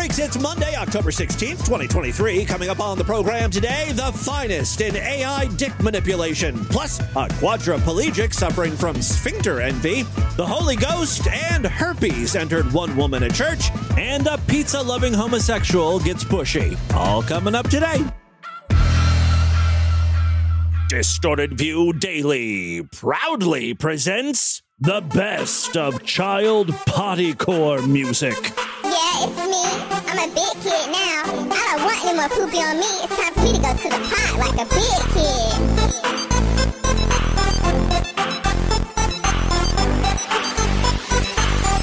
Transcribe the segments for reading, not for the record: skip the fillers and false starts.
Freaks, it's Monday, October 16th, 2023. Coming up on the program today, the finest in AI dick manipulation, plus a quadriplegic suffering from sphincter envy, the Holy Ghost and herpes entered one woman at church, and a pizza-loving homosexual gets pushy. All coming up today. Distorted View Daily proudly presents the best of child pottycore music. Yeah, it's me. I'm a big kid now. I don't want any more poopy on me. It's time for me to go to the pot like a big kid.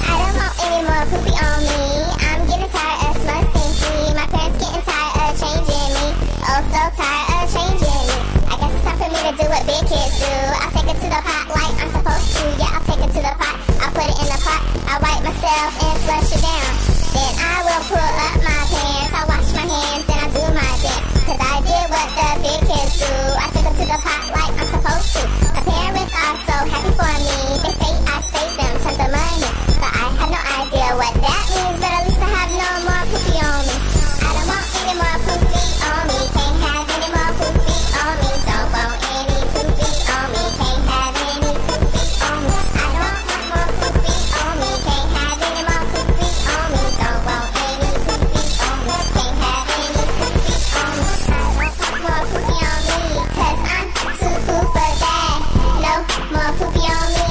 I don't want any more poopy on me. I'm getting tired of smut stinky. My parents getting tired of changing me. Oh, so tired of changing me. I guess it's time for me to do what big kids do. I'll take it to the pot like I'm supposed to. Yeah, I'll take it to the pot. I'll put it in the pot. I'll wipe myself and flush it down. Then I will pull up my pants. I'll wash my hands, then I'll do my dance. Cause I did what the big kids do. I took it to the pot like I'm supposed to. My parents are so happy for me. They say I saved them tons of money. But I have no idea what that means. But at least I have no more poopy on me. I don't want any more poopy on me. Can't have any more poopy on me. Don't want any poopy on me. Can't have any poopy on me. I don't want more poopy on me. Can't have any more poopy on me. Don't want any poopy on me. Can't have any poopy on me. I don't want more poopy on me. Cause I'm too cool for that. No more poopy on me.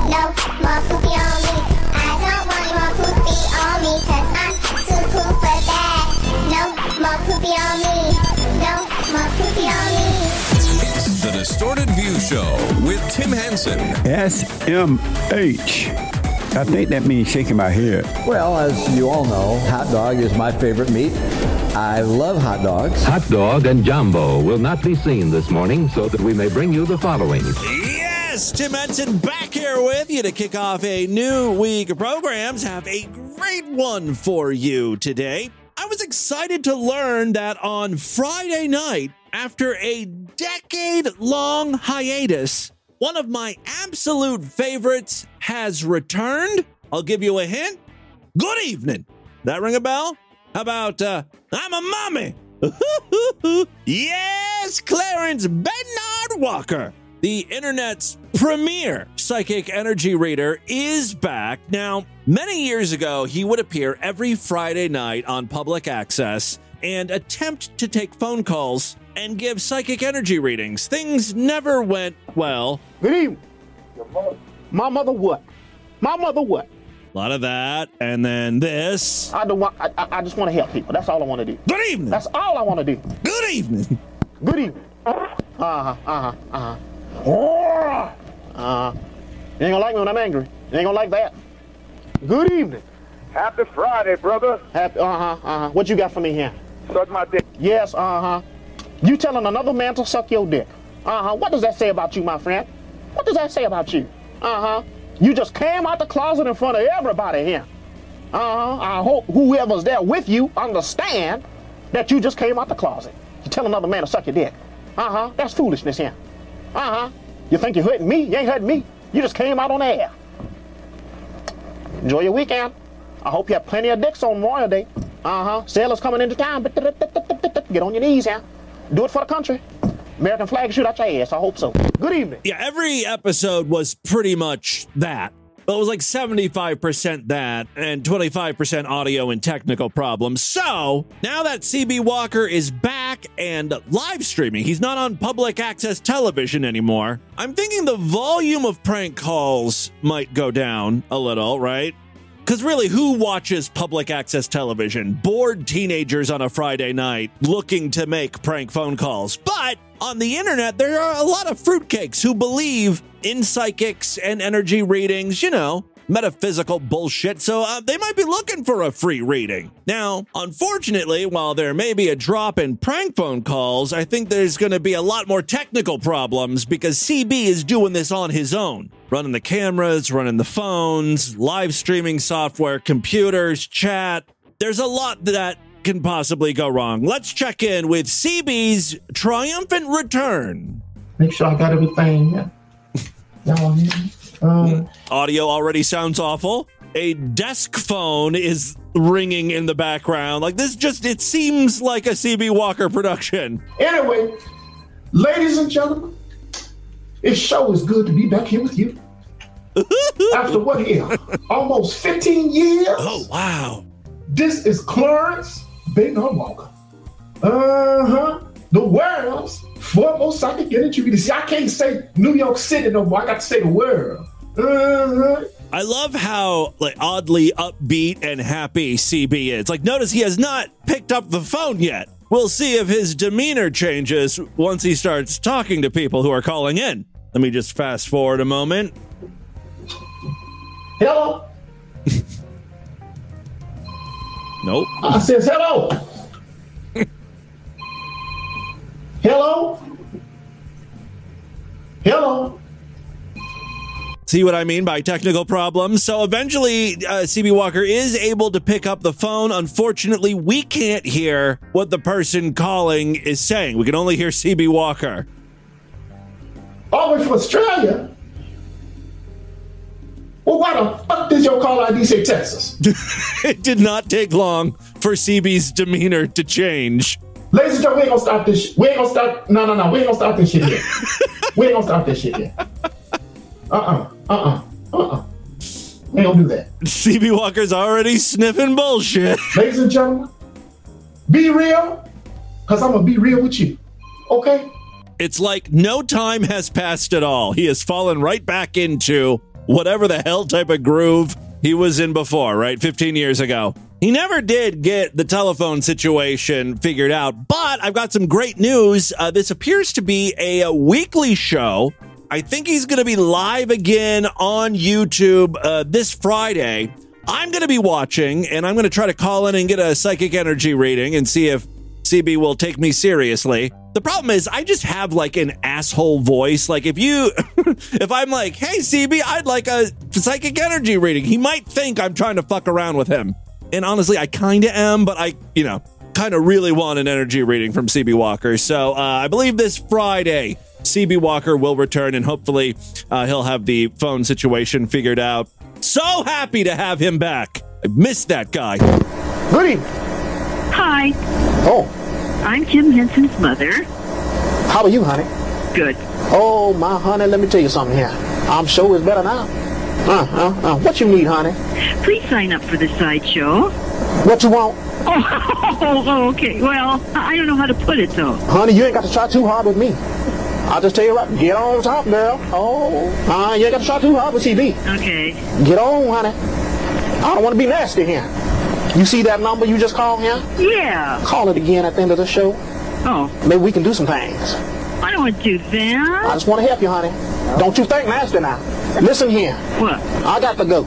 No more poopy on me. I don't want more poopy on me. Cause I'm too cool for that. No more poopy on me. No more poopy on me. It's the Distorted View Show with Tim Henson. SMH. I think that means shaking my head. Well, as you all know, hot dog is my favorite meat. I love hot dogs. Hot dog and Jumbo will not be seen this morning, so that we may bring you the following. Yes, Tim Henson back here with you to kick off a new week of programs. Have a great one for you today. I was excited to learn that on Friday night, after a decade-long hiatus, one of my absolute favorites has returned. I'll give you a hint. Good evening. That ring a bell? How about, I'm a mommy? Yes, Clarence Bernard Walker, the internet's premier psychic energy reader, is back. Now, many years ago, he would appear every Friday night on public access and attempt to take phone calls and give psychic energy readings. Things never went well. Good evening. My mother what? My mother what? A lot of that, and then this. I just want to help people. That's all I want to do. Good evening. That's all I want to do. Good evening. Good evening. You ain't gonna like me when I'm angry. You ain't gonna like that. Good evening. Happy Friday, brother. Happy, What you got for me here? Suck my dick. Yes, You telling another man to suck your dick. What does that say about you, my friend? What does that say about you? You just came out the closet in front of everybody here. I hope whoever's there with you understand that you just came out the closet. You tell another man to suck your dick. That's foolishness here. You think you're hurting me? You ain't hurting me. You just came out on the air. Enjoy your weekend. I hope you have plenty of dicks on Memorial Day. Sailors coming into town. Get on your knees here. Do it for the country. American flag shoot out your ass. I hope so. Good evening. Yeah, every episode was pretty much that. But it was like 75% that and 25% audio and technical problems. So now that CB Walker is back and live streaming, he's not on public access television anymore. I'm thinking the volume of prank calls might go down a little, right? Because really, who watches public access television? Bored teenagers on a Friday night looking to make prank phone calls. But on the internet, there are a lot of fruitcakes who believe in psychics and energy readings, you know, metaphysical bullshit, so they might be looking for a free reading. Now, unfortunately, while there may be a drop in prank phone calls, I think there's going to be a lot more technical problems because CB is doing this on his own. Running the cameras, running the phones, live streaming software, computers, chat. There's a lot that can possibly go wrong. Let's check in with CB's triumphant return. Make sure I got everything. Y'all hear me? Audio already sounds awful. A desk phone is ringing in the background. Like this it seems like a CB Walker production. Anyway, ladies and gentlemen, it sure is good to be back here with you. After what here? Almost 15 years? Oh, wow. This is Clarence Baynard Walker. The world's foremost psychic energy reader. See, I can't say New York City no more. I got to say the world. I love how like oddly upbeat and happy CB is. Like, notice he has not picked up the phone yet. We'll see if his demeanor changes once he starts talking to people who are calling in. Let me just fast forward a moment. Hello? Nope. I says hello. Hello? Hello? See what I mean by technical problems? So eventually, CB Walker is able to pick up the phone. Unfortunately, we can't hear what the person calling is saying. We can only hear CB Walker. All the way from Australia? Well, why the fuck did your call ID say Texas? It did not take long for CB's demeanor to change. Ladies and gentlemen, we ain't gonna stop this shit. We ain't gonna stop. No. We ain't gonna stop this shit here. We ain't gonna stop this shit here. We ain't gonna do that. CB Walker's already sniffing bullshit. Ladies and gentlemen, be real, because I'm gonna be real with you. Okay? It's like no time has passed at all. He has fallen right back into whatever the hell type of groove he was in before, right? 15 years ago. He never did get the telephone situation figured out, but I've got some great news. This appears to be a weekly show. I think he's going to be live again on YouTube this Friday. I'm going to be watching, and I'm going to try to call in and get a psychic energy reading and see if CB will take me seriously. The problem is I just have like an asshole voice. Like if I'm like, hey, CB, I'd like a psychic energy reading, he might think I'm trying to fuck around with him. And honestly, I kind of am, but I, kind of really want an energy reading from CB Walker. So I believe this Friday, CB Walker will return, and hopefully he'll have the phone situation figured out. So happy to have him back. I missed that guy. Good evening. Hi. Oh. I'm Jim Henson's mother. How are you, honey? Good. Oh, my honey, let me tell you something here. I'm sure it's better now. What you need, honey? Please sign up for the sideshow. What you want? Oh, okay. Well, I don't know how to put it, though. Honey, you ain't got to try too hard with me. I'll just tell you right, get on top, girl. Oh, you ain't got to try too hard with CB. Okay. Get on, honey. I don't want to be nasty here. You see that number you just called here? Yeah. Call it again at the end of the show. Oh. Maybe we can do some things. I don't want to do that. I just want to help you, honey. Don't you think nasty now. Listen here. What? I got to go.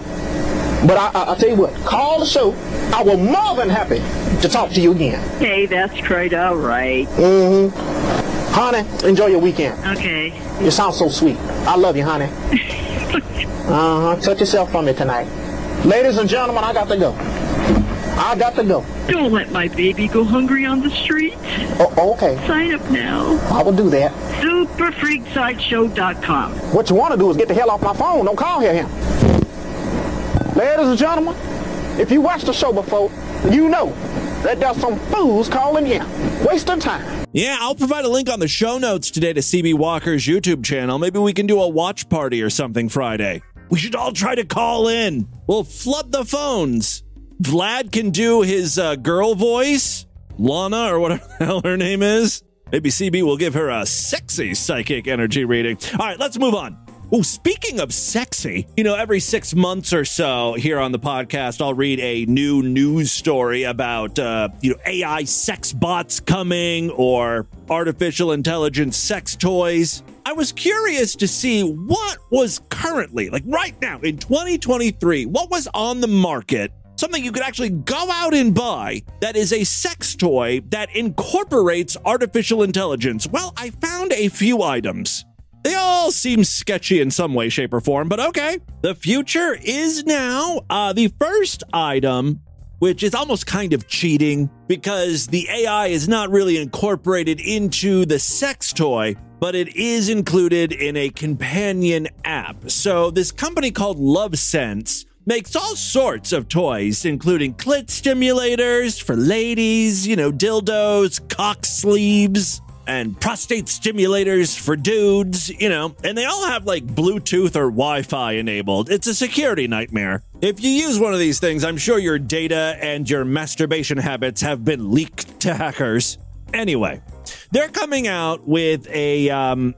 But I'll tell you what. Call the show. I will more than happy to talk to you again. Hey, that's quite all right. Mm-hmm. Honey, enjoy your weekend. Okay. You sound so sweet. I love you, honey. Touch yourself from me tonight. Ladies and gentlemen, I got to go. I got to go. Don't let my baby go hungry on the street. Oh, okay. Sign up now. I will do that. Superfreaksideshow.com. What you want to do is get the hell off my phone. Don't call here. Ladies and gentlemen, if you watched the show before, you know that there's some fools calling in, wasting time. Yeah, I'll provide a link on the show notes today to CB Walker's YouTube channel. Maybe we can do a watch party or something Friday. We should all try to call in. We'll flood the phones. Vlad can do his girl voice, Lana, or whatever the hell her name is. Maybe CB will give her a sexy psychic energy reading. All right, let's move on. Oh, speaking of sexy, every 6 months or so here on the podcast, I'll read a new news story about, AI sex bots coming or artificial intelligence sex toys. I was curious to see what was currently, like right now in 2023, what was on the market, something you could actually go out and buy that is a sex toy that incorporates artificial intelligence. Well, I found a few items. They all seem sketchy in some way, shape, or form, but okay. The future is now. The first item, which is almost kind of cheating because the AI is not really incorporated into the sex toy, but it is included in a companion app. So this company called LoveSense makes all sorts of toys, including clit stimulators for ladies, dildos, cock sleeves, and prostate stimulators for dudes, and they all have like Bluetooth or Wi-Fi enabled. It's a security nightmare. If you use one of these things, I'm sure your data and your masturbation habits have been leaked to hackers. Anyway, they're coming out with a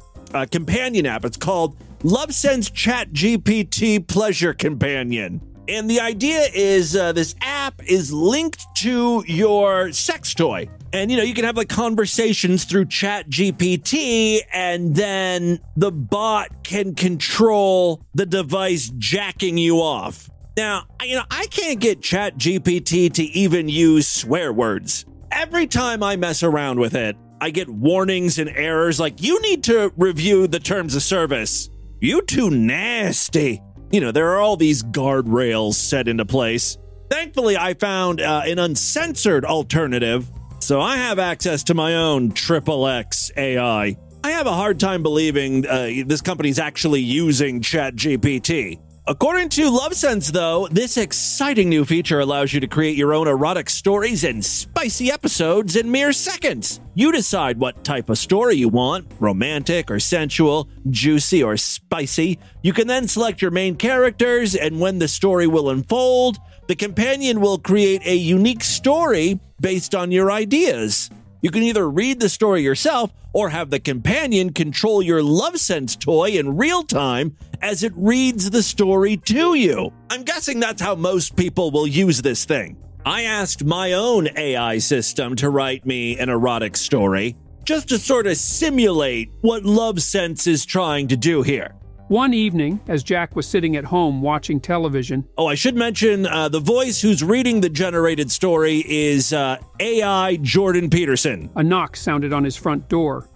companion app. It's called LoveSense ChatGPT Pleasure Companion. And the idea is this app is linked to your sex toy. And, you can have like conversations through ChatGPT, and then the bot can control the device jacking you off. Now, I can't get ChatGPT to even use swear words. Every time I mess around with it, I get warnings and errors like, you need to review the terms of service. You too nasty. There are all these guardrails set into place. Thankfully, I found an uncensored alternative, so I have access to my own XXX AI. I have a hard time believing this company's actually using ChatGPT. According to LoveSense, though, this exciting new feature allows you to create your own erotic stories and spicy episodes in mere seconds. You decide what type of story you want, romantic or sensual, juicy or spicy. You can then select your main characters, and when the story will unfold, the companion will create a unique story based on your ideas. You can either read the story yourself or have the companion control your LoveSense toy in real time as it reads the story to you. I'm guessing that's how most people will use this thing. I asked my own AI system to write me an erotic story just to sort of simulate what LoveSense is trying to do here. One evening, as Jack was sitting at home watching television... Oh, I should mention the voice who's reading the generated story is AI Jordan Peterson. A knock sounded on his front door.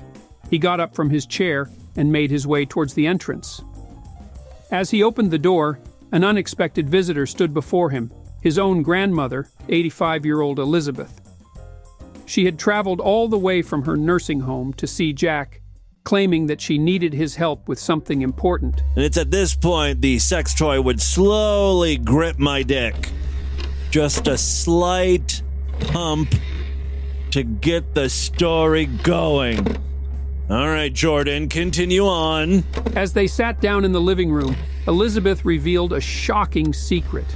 He got up from his chair and made his way towards the entrance. As he opened the door, an unexpected visitor stood before him, his own grandmother, 85-year-old Elizabeth. She had traveled all the way from her nursing home to see Jack, claiming that she needed his help with something important. And it's at this point the sex toy would slowly grip my dick. Just a slight pump to get the story going. All right, Jordan, continue on. As they sat down in the living room, Elizabeth revealed a shocking secret.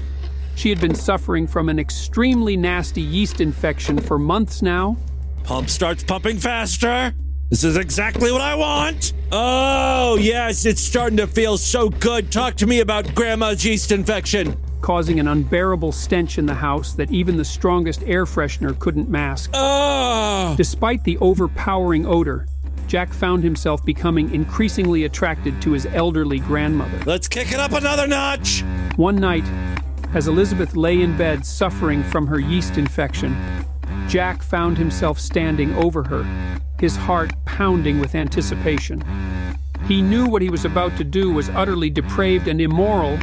She had been suffering from an extremely nasty yeast infection for months now. Pump starts pumping faster. This is exactly what I want. Oh, yes, it's starting to feel so good. Talk to me about Grandma's yeast infection. Causing an unbearable stench in the house that even the strongest air freshener couldn't mask. Oh. Despite the overpowering odor, Jack found himself becoming increasingly attracted to his elderly grandmother. Let's kick it up another notch. One night, as Elizabeth lay in bed suffering from her yeast infection, Jack found himself standing over her, his heart pounding with anticipation. He knew what he was about to do was utterly depraved and immoral,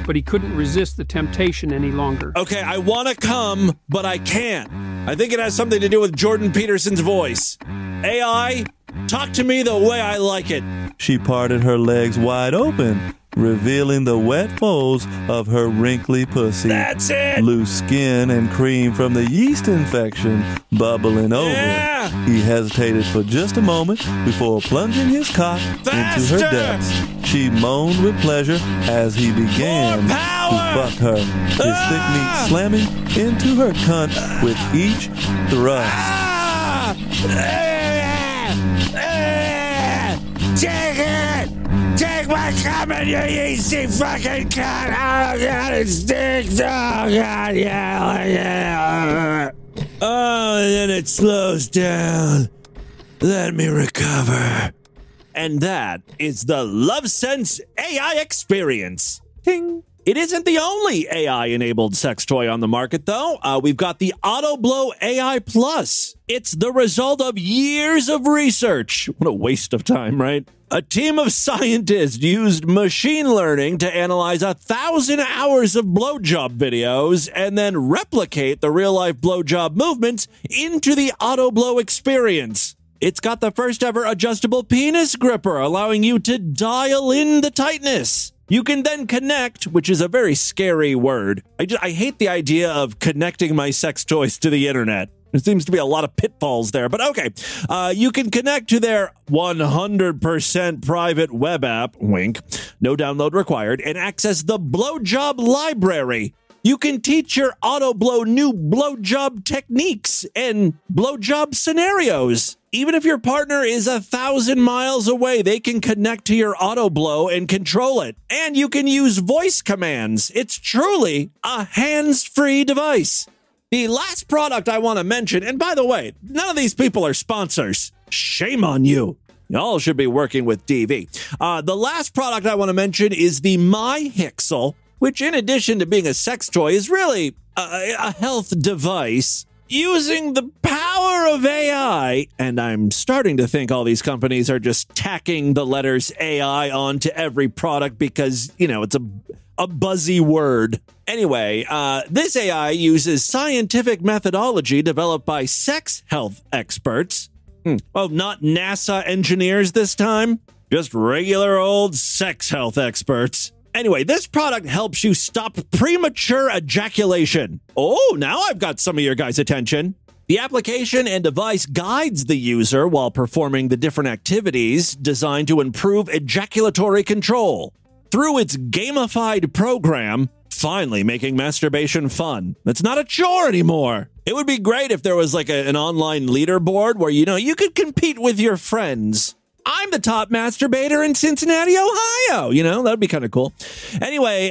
but he couldn't resist the temptation any longer. Okay, I want to come, but I can't. I think it has something to do with Jordan Peterson's voice. AI, talk to me the way I like it. She parted her legs wide open, revealing the wet folds of her wrinkly pussy. That's it! Loose skin and cream from the yeast infection bubbling over. Yeah! He hesitated for just a moment before plunging his cock into her depths. She moaned with pleasure as he began to fuck her, his thick meat slamming into her cunt with each thrust. Take it! Take my comment, you yeasty fucking cunt! Oh god, it stinks! Oh god, yeah. Oh, and then it slows down. Let me recover. And that is the LoveSense AI experience. Ting! It isn't the only AI-enabled sex toy on the market, though. We've got the AutoBlow AI Plus. It's the result of years of research. What a waste of time, right? A team of scientists used machine learning to analyze 1,000 hours of blowjob videos and then replicate the real-life blowjob movements into the AutoBlow experience. It's got the first ever adjustable penis gripper, allowing you to dial in the tightness. You can then connect, which is a very scary word. I hate the idea of connecting my sex toys to the internet. There seems to be a lot of pitfalls there, but okay. You can connect to their 100% private web app, wink, no download required, and access the blowjob library. You can teach your auto blow new blowjob techniques and blowjob scenarios. Even if your partner is 1,000 miles away, they can connect to your auto blow and control it. And you can use voice commands. It's truly a hands-free device. The last product I want to mention, and by the way, none of these people are sponsors. Shame on you. Y'all should be working with DV. The last product I want to mention is the MyPillow, which in addition to being a sex toy is really a health device using the power of AI. And I'm starting to think all these companies are just tacking the letters AI onto every product because, you know, it's a buzzy word. Anyway, this AI uses scientific methodology developed by sex health experts. Oh, not NASA engineers this time, just regular old sex health experts. Anyway, this product helps you stop premature ejaculation. Oh, now I've got some of your guys' attention. The application and device guides the user while performing the different activities designed to improve ejaculatory control. Through its gamified program, finally making masturbation fun. It's not a chore anymore. It would be great if there was like an online leaderboard where, you know, you could compete with your friends. I'm the top masturbator in Cincinnati, Ohio. You know, that'd be kind of cool. Anyway,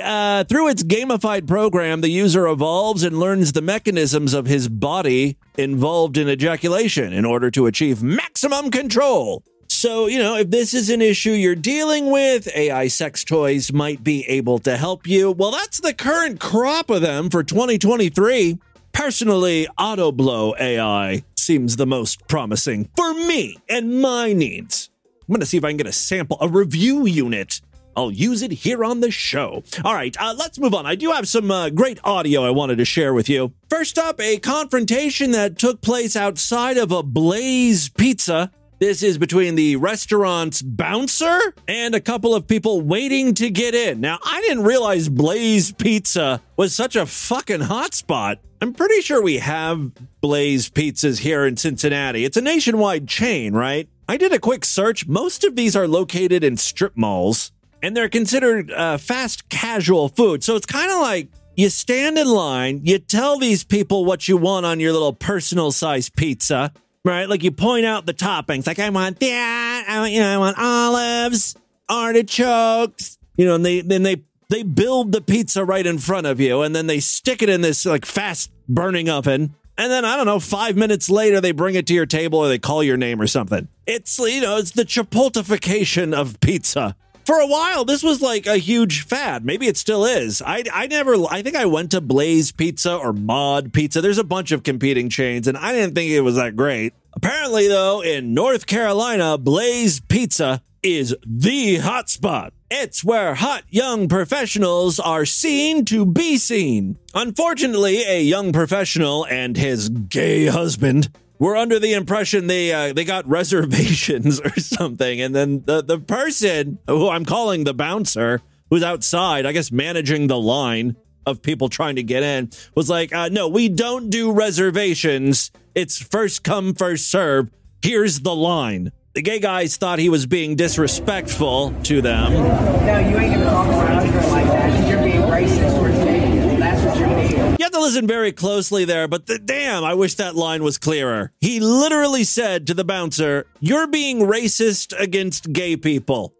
through its gamified program, the user evolves and learns the mechanisms of his body involved in ejaculation in order to achieve maximum control. So, you know, if this is an issue you're dealing with, AI sex toys might be able to help you. Well, that's the current crop of them for 2023. Personally, Auto Blow AI seems the most promising for me and my needs. I'm going to see if I can get a sample, a review unit. I'll use it here on the show. All right, let's move on. I do have some great audio I wanted to share with you. First up, a confrontation that took place outside of a Blaze Pizza. This is between the restaurant's bouncer and a couple of people waiting to get in. Now, I didn't realize Blaze Pizza was such a fucking hotspot. I'm pretty sure we have Blaze Pizzas here in Cincinnati. It's a nationwide chain, right? I did a quick search. Most of these are located in strip malls, and they're considered fast casual food. So it's kind of like you stand in line, you tell these people what you want on your little personal size pizza, right? Like you point out the toppings, like I want that, I want olives, artichokes, you know, and they build the pizza right in front of you, and then they stick it in this like fast burning oven. And then, I don't know, 5 minutes later, they bring it to your table or they call your name or something. It's, you know, it's the Chipoltification of pizza. For a while, this was like a huge fad. Maybe it still is. I think I went to Blaze Pizza or Mod Pizza. There's a bunch of competing chains, and I didn't think it was that great. Apparently, though, in North Carolina, Blaze Pizza is the hotspot. It's where hot young professionals are seen to be seen. Unfortunately, a young professional and his gay husband were under the impression they got reservations or something, and then the person who I'm calling the bouncer, who's outside, I guess managing the line of people trying to get in, was like, no, we don't do reservations. It's first come, first serve. Here's the line. The gay guys thought he was being disrespectful to them. No, you ain't gonna talk around her like that because you're being racist towards me. That's what you're being. You have to listen very closely there, but damn, I wish that line was clearer. He literally said to the bouncer, "You're being racist against gay people."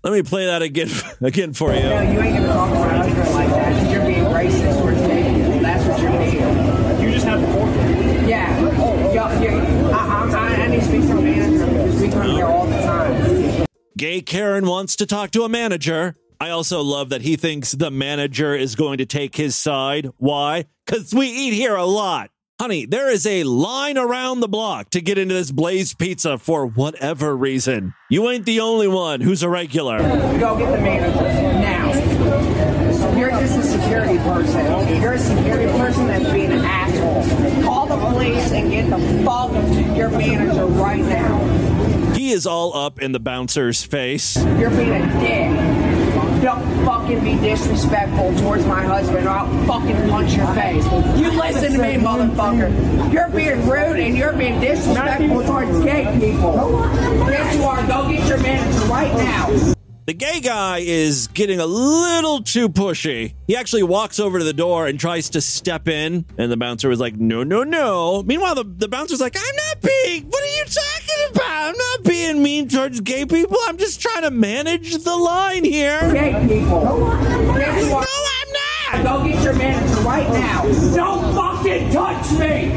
Let me play that again for you. No, you ain't gonna talk around her like that because you're being racist towards me. That's what you're being. You just have to forfeit. Yeah. I need to speak to a manager because we come here all the time. Gay Karen wants to talk to a manager. I also love that he thinks the manager is going to take his side. Why? Because we eat here a lot. Honey, there is a line around the block to get into this Blaze Pizza for whatever reason. You ain't the only one who's a regular. Go get the manager now. You're just a security person. You're a security person that's being an asshole. Call the police and get the fuck your manager right now. He is all up in the bouncer's face. You're being a dick. Don't fucking be disrespectful towards my husband or I'll fucking punch your face. You listen to me, motherfucker. You're being rude and you're being disrespectful towards gay people. Yes, you are. Go get your manager right now. The gay guy is getting a little too pushy. He actually walks over to the door and tries to step in, and the bouncer was like, no, no, no. Meanwhile, the bouncer's like, I'm not being, what are you talking about? I'm not being mean towards gay people. I'm just trying to manage the line here. Gay people. Yes, you are. No, I'm not. Go get your manager right now. Don't fucking touch me.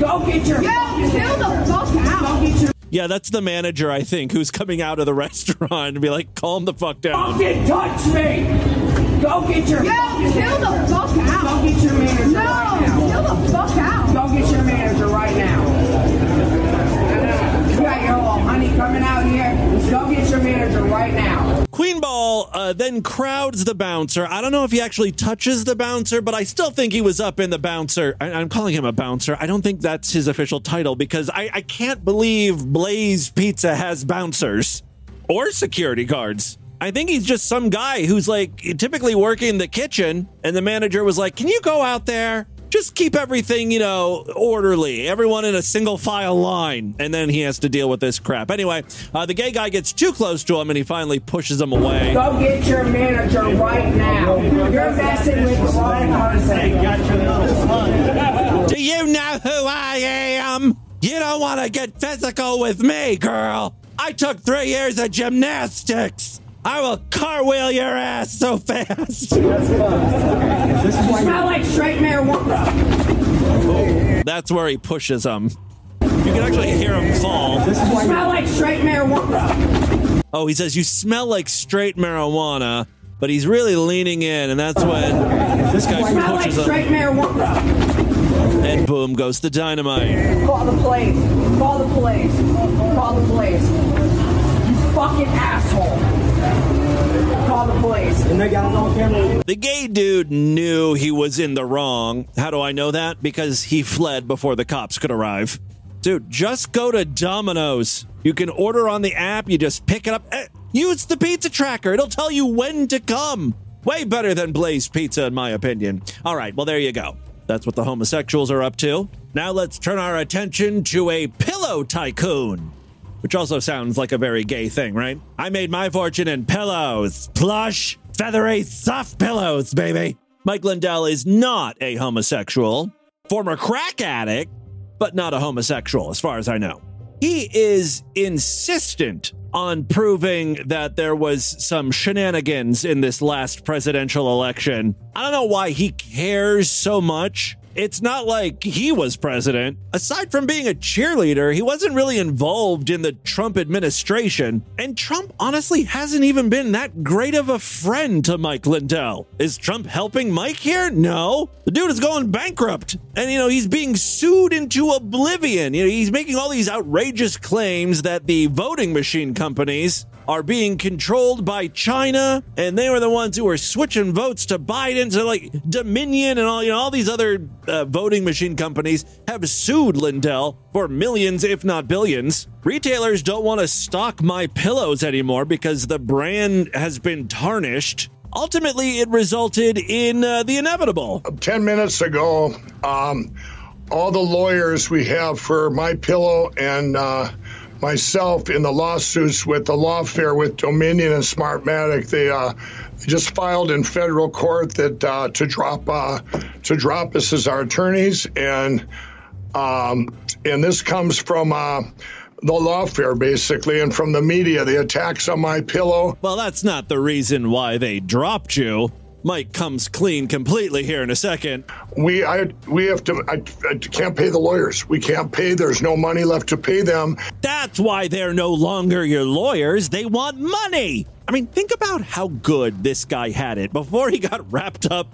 Go get your fucking chill the fuck out. Go get your Yeah, that's the manager, I think, who's coming out of the restaurant and be like, calm the fuck down. fucking touch me! Go get your fucking chill the fuck out! Go get your manager right now! Chill the fuck out! Go get your manager right now! You got your little honey coming out here. Go get your manager right now. Queen Ball then crowds the bouncer. I don't know if he actually touches the bouncer, but I still think he was up in the bouncer. I'm calling him a bouncer. I don't think that's his official title because I can't believe Blaze Pizza has bouncers or security guards. I think he's just some guy who's like typically working the kitchen, and the manager was like, can you go out there? Just keep everything, you know, orderly. Everyone in a single file line. And then he has to deal with this crap. Anyway, the gay guy gets too close to him and he finally pushes him away. Go get your manager right now. You're messing with the wrong person. Do you know who I am? You don't want to get physical with me, girl. I took 3 years of gymnastics. I will cartwheel your ass so fast. You smell like straight marijuana. That's where he pushes him. You can actually hear him fall. You smell like straight marijuana. Oh, he says, you smell like straight marijuana, but he's really leaning in, and that's when this guy pushes him. Straight marijuana. And boom goes the dynamite. Call the police. Call the police. Call the police. You fucking asshole. Call the police. And they got it on camera. The gay dude knew he was in the wrong. How do I know that? Because he fled before the cops could arrive. Dude, just go to Domino's. You can order on the app. You just pick it up. Use the pizza tracker. It'll tell you when to come. Way better than Blaze Pizza, in my opinion. All right, well, there you go. That's what the homosexuals are up to. Now let's turn our attention to a pillow tycoon. Which also sounds like a very gay thing, right? I made my fortune in pillows. Plush, feathery, soft pillows, baby. Mike Lindell is not a homosexual. Former crack addict, but not a homosexual, as far as I know. He is insistent on proving that there was some shenanigans in this last presidential election. I don't know why he cares so much. It's not like he was president. Aside from being a cheerleader, he wasn't really involved in the Trump administration. And Trump honestly hasn't even been that great of a friend to Mike Lindell. Is Trump helping Mike here? No. The dude is going bankrupt. And, you know, he's being sued into oblivion. You know, he's making all these outrageous claims that the voting machine companies are being controlled by China, and they were the ones who were switching votes to Biden. So like Dominion and all, you know, all these other voting machine companies have sued Lindell for millions, if not billions. Retailers don't want to stock MyPillows anymore because the brand has been tarnished. Ultimately, it resulted in the inevitable. 10 minutes ago, all the lawyers we have for MyPillow and myself in the lawsuits with the lawfare with Dominion and Smartmatic, they just filed in federal court that to drop us as our attorneys, and this comes from the lawfare basically, and from the media, the attacks on MyPillow. Well, that's not the reason why they dropped you. Mike comes clean completely here in a second. We have to. I can't pay the lawyers. We can't pay. There's no money left to pay them. That's why they're no longer your lawyers. They want money. I mean, think about how good this guy had it before he got wrapped up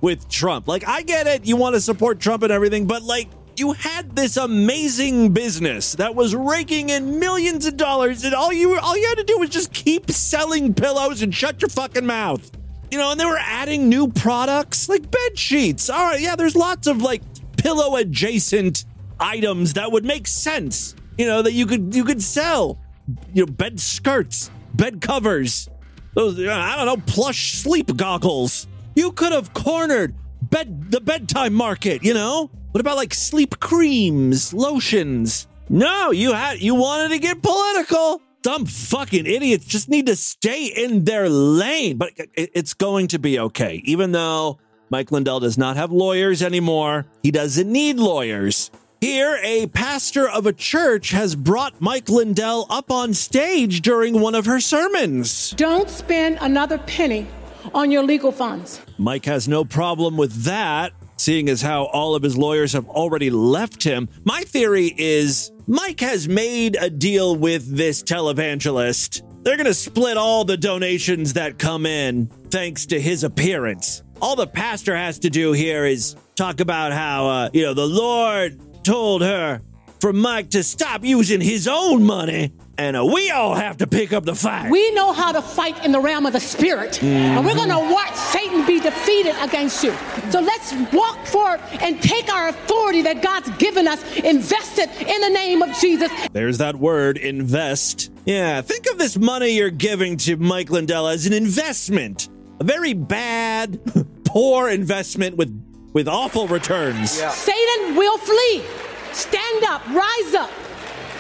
with Trump. Like, I get it. You want to support Trump and everything, but like, you had this amazing business that was raking in millions of dollars, and all you had to do was just keep selling pillows and shut your fucking mouth. You know, and they were adding new products like bed sheets. All right, yeah, there's lots of like pillow adjacent items that would make sense. You know, that you could sell. You know, bed skirts, bed covers, Those, I don't know, plush sleep goggles. You could have cornered the bedtime market, you know? What about like sleep creams, lotions? No, you wanted to get political. Some fucking idiots just need to stay in their lane. But it's going to be okay. Even though Mike Lindell does not have lawyers anymore, he doesn't need lawyers. Here, a pastor of a church has brought Mike Lindell up on stage during one of her sermons. Don't spend another penny on your legal funds. Mike has no problem with that, seeing as how all of his lawyers have already left him. My theory is Mike has made a deal with this televangelist. They're going to split all the donations that come in thanks to his appearance. All the pastor has to do here is talk about how, the Lord told her for Mike to stop using his own money, and we all have to pick up the fight. We know how to fight in the realm of the spirit, and we're going to watch Satan be defeated against you. So let's walk forward and take our authority that God's given us, invest it in the name of Jesus. There's that word, invest. Yeah, think of this money you're giving to Mike Lindell as an investment. A very bad, poor investment with awful returns. Yeah. Satan will flee. Stand up, rise up,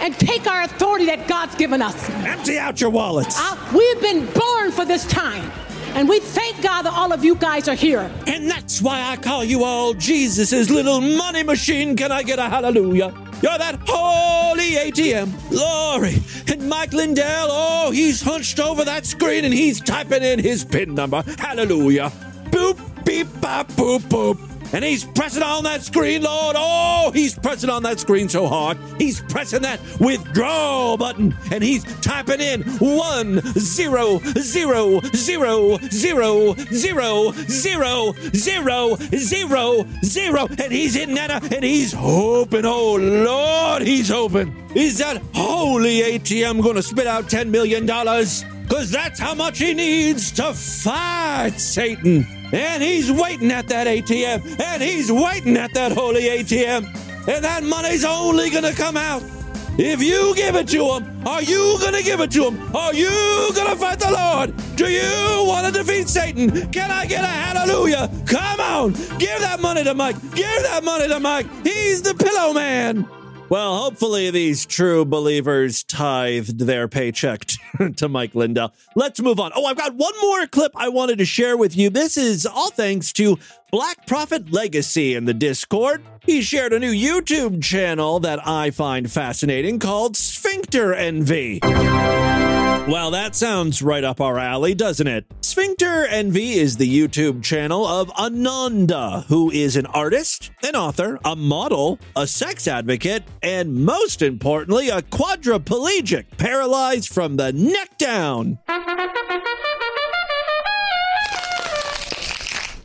and take our authority that God's given us. Empty out your wallets. We've been born for this time, and we thank God that all of you guys are here. And that's why I call you all Jesus's little money machine. Can I get a hallelujah? You're that holy ATM. Glory. And Mike Lindell, he's hunched over that screen and he's typing in his PIN number. Hallelujah. Boop, beep, bop, boop, boop. And he's pressing on that screen, Lord. He's pressing on that screen so hard. He's pressing that withdraw button. And he's typing in 1 0 0 0 0 0 0 0 0 0. And he's hitting that and he's hoping, oh Lord, he's hoping. Is that holy ATM going to spit out $10 million? Because that's how much he needs to fight Satan. And he's waiting at that ATM. And he's waiting at that holy ATM. And that money's only going to come out if you give it to him. Are you going to give it to him? Are you going to fight the Lord? Do you want to defeat Satan? Can I get a hallelujah? Come on. Give that money to Mike. Give that money to Mike. He's the pillow man. Well, hopefully these true believers tithed their paycheck to Mike Lindell. Let's move on. I've got one more clip I wanted to share with you. This is all thanks to Black Prophet Legacy in the Discord. He shared a new YouTube channel that I find fascinating called Sphincter Envy. Well, that sounds right up our alley, doesn't it? Sphincter Envy is the YouTube channel of Ananda, who is an artist, an author, a model, a sex advocate, and most importantly, a quadriplegic, paralyzed from the neck down.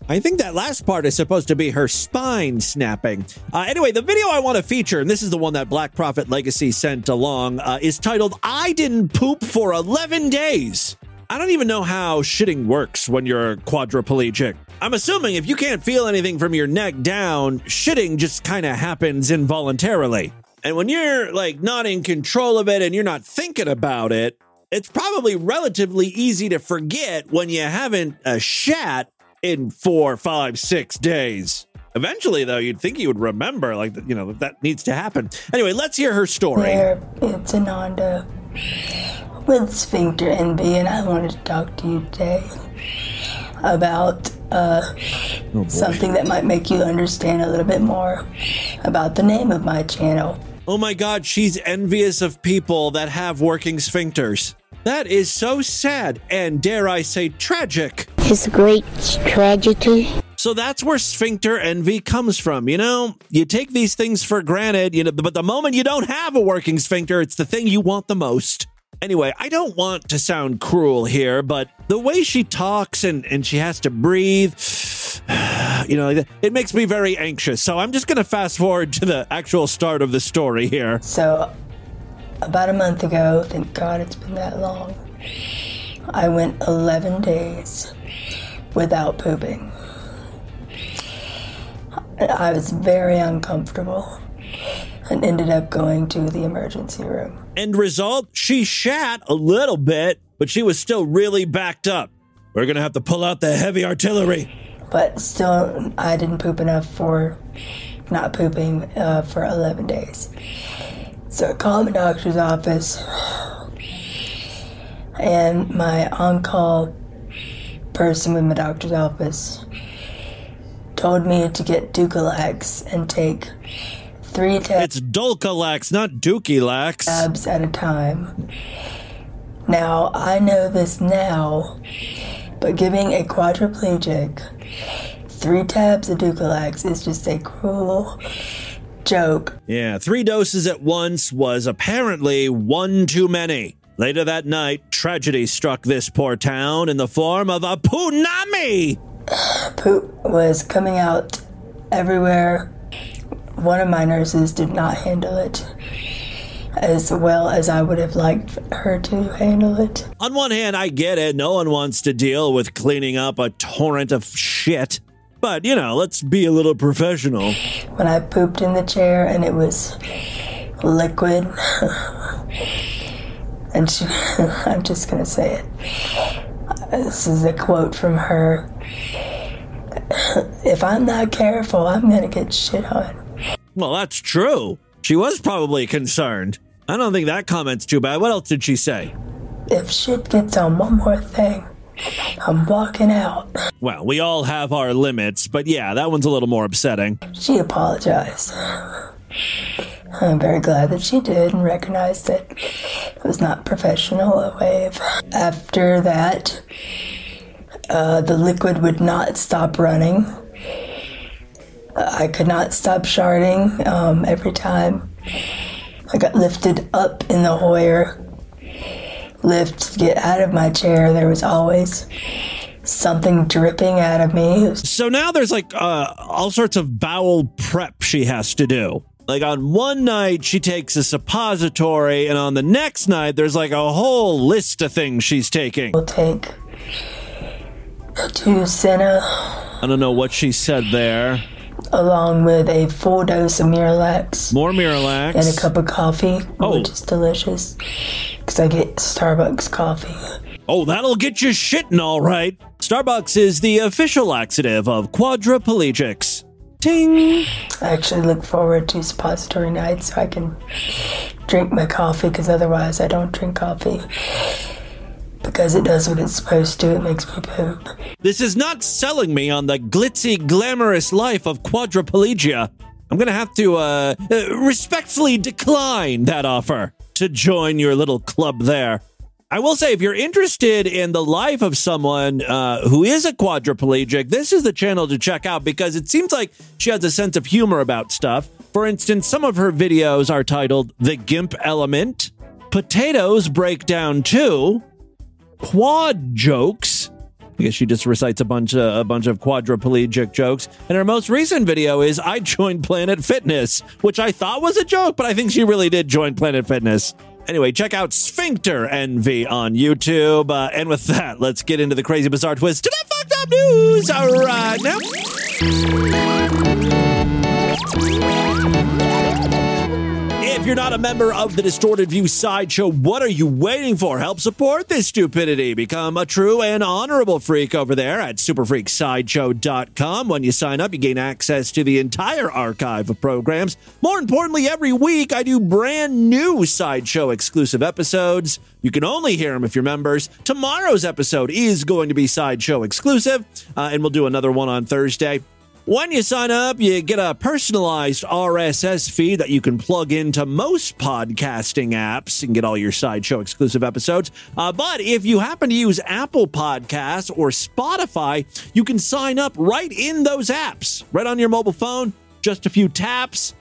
I think that last part is supposed to be her spine snapping. Anyway, the video I want to feature, and this is the one that Black Prophet Legacy sent along, is titled, I Didn't Poop for 11 Days. I don't even know how shitting works when you're quadriplegic. I'm assuming if you can't feel anything from your neck down, shitting just kind of happens involuntarily. And when you're not in control of it and you're not thinking about it, it's probably relatively easy to forget when you haven't shat in 4, 5, 6 days. Eventually, though, you'd think you would remember, that needs to happen. Anyway, let's hear her story. There, it's Ananda with Sphincter Envy, and I wanted to talk to you today about something that might make you understand a little bit more about the name of my channel. Oh my God, she's envious of people that have working sphincters. That is so sad and, dare I say, tragic. It's a great tragedy. So that's where Sphincter Envy comes from. You take these things for granted, but the moment you don't have a working sphincter, it's the thing you want the most. Anyway, I don't want to sound cruel here, but the way she talks and she has to breathe, it makes me very anxious. So I'm just going to fast forward to the actual start of the story here. So about a month ago, thank God it's been that long, I went 11 days without pooping. I was very uncomfortable and ended up going to the emergency room. End result, she shat a little bit, but she was still really backed up. We're going to have to pull out the heavy artillery. But still, I didn't poop enough for not pooping for 11 days. So I called the doctor's office, and my on-call person with my doctor's office told me to get Dulcolax and take 3 tabs. It's Dulcolax, not Dookie-lax. Tabs at a time. Now, I know this now, but giving a quadriplegic 3 tabs of Dulcolax is just a cruel joke. Yeah, 3 doses at once was apparently one too many. Later that night, tragedy struck this poor town in the form of a tsunami. Poop was coming out everywhere. One of my nurses did not handle it as well as I would have liked her to handle it. On one hand, I get it. No one wants to deal with cleaning up a torrent of shit. But, you know, let's be a little professional. When I pooped in the chair and it was liquid, and she, I'm just going to say it. This is a quote from her. If I'm not careful, I'm going to get shit on. Well, that's true. She was probably concerned. I don't think that comment's too bad. What else did she say? If shit gets on one more thing, I'm walking out. Well, we all have our limits, but yeah, that one's a little more upsetting. She apologized. I'm very glad that she did and recognized that it was not professional, a wave. After that, the liquid would not stop running. I could not stop sharding. Every time I got lifted up in the Hoyer lift to get out of my chair, there was always something dripping out of me. So now there's like all sorts of bowel prep she has to do. Like on one night she takes a suppository, and on the next night there's like a whole list of things she's taking. We'll take 2 Senna. I don't know what she said there. Along with a full dose of Miralax. More Miralax. And a cup of coffee, which is delicious. Because I get Starbucks coffee. Oh, that'll get you shitting all right. Starbucks is the official laxative of quadriplegics. Ting! I actually look forward to suppository nights so I can drink my coffee, because otherwise I don't drink coffee. Because it does what it's supposed to. It makes me poop. This is not selling me on the glitzy, glamorous life of quadriplegia. I'm going to have to respectfully decline that offer to join your little club there. I will say, if you're interested in the life of someone who is a quadriplegic, this is the channel to check out, because it seems like she has a sense of humor about stuff. For instance, some of her videos are titled The Gimp Element, Potatoes Breakdown 2, Quad Jokes. I guess she just recites a bunch of quadriplegic jokes. And her most recent video is I joined Planet Fitness, which I thought was a joke, but I think she really did join Planet Fitness. Anyway, check out Sphincter Envy on YouTube. And with that, let's get into the crazy, bizarre twist to that fucked up news. All right, now. If you're not a member of the Distorted View Sideshow, what are you waiting for? Help support this stupidity. Become a true and honorable freak over there at superfreaksideshow.com. When you sign up, you gain access to the entire archive of programs. More importantly, every week I do brand new Sideshow exclusive episodes. You can only hear them if you're members. Tomorrow's episode is going to be Sideshow exclusive, and we'll do another one on Thursday. When you sign up, you get a personalized RSS feed that you can plug into most podcasting apps and get all your Sideshow exclusive episodes. But if you happen to use Apple Podcasts or Spotify, you can sign up right in those apps, right on your mobile phone. Just a few taps.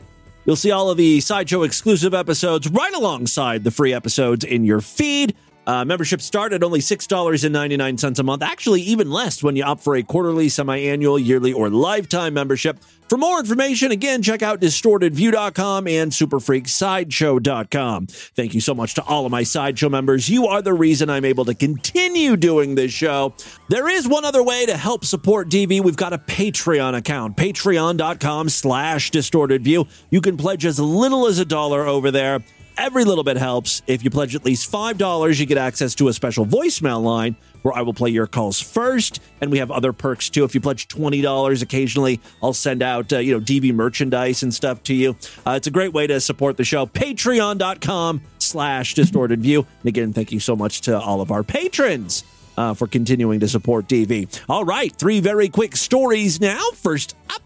You'll see all of the Sideshow exclusive episodes right alongside the free episodes in your feed. Membership start at only $6.99 a month. Actually, even less when you opt for a quarterly, semi-annual, yearly, or lifetime membership. For more information, again, check out DistortedView.com and SuperFreakSideshow.com. Thank you so much to all of my Sideshow members. You are the reason I'm able to continue doing this show. There is one other way to help support DV. We've got a Patreon account, patreon.com/DistortedView. You can pledge as little as $1 over there. Every little bit helps. If you pledge at least $5, you get access to a special voicemail line where I will play your calls first. And we have other perks too. If you pledge $20 occasionally, I'll send out, DV merchandise and stuff to you. It's a great way to support the show. Patreon.com/distortedview. And again, thank you so much to all of our patrons for continuing to support DV. All right, 3 very quick stories now. First up,